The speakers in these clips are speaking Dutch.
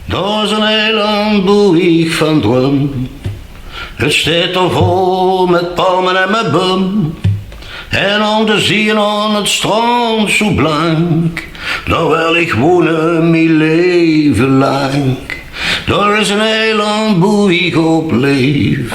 Dat is een eiland waar ik van droom. Het staat er vol met palmen en met boom. En om te zien aan het strand zo blank, daar wil ik wonen mijn leven lang. Daar is een eiland waar ik op leef.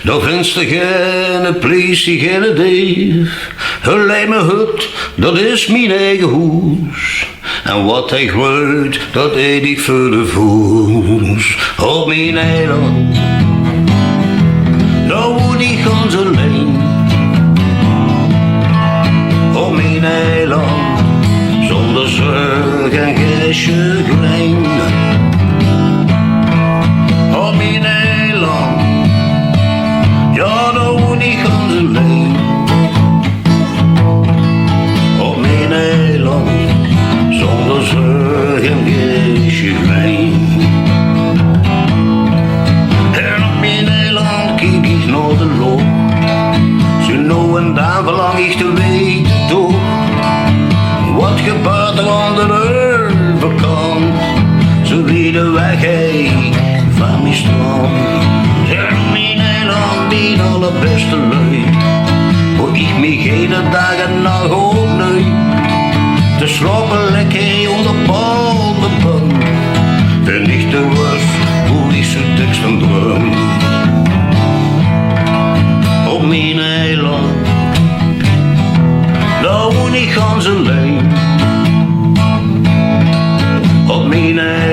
Daar vindt er geen politie, geen dief. Alleen mijn hut, dat is mijn eigen huis. En wat ik weet, dat eet ik voor de voes. Op mijn eiland, daar woon ik ganz alleen. Op mijn eiland, zonder zorg en geestje klein. Op mijn eiland, ja, daar woon ik ganz alleen. Op mijn eiland, zonder zorg en geestje klein. En op mijn eiland kijk ik naar de loop. Zo nou en dan verlang ik te weten toch. Wat gebeurt er aan de overkant? Zo wie de weg heen van mijn strand. En op mijn eiland die allerbeste lui. Waar ik me geen dag en nacht opneem. Te slapen lekker onder palmenboom. En niet te was hoe ik zo dik van droom. Op mijn eiland, daar woon ik ganz alleen. Op mijn eiland.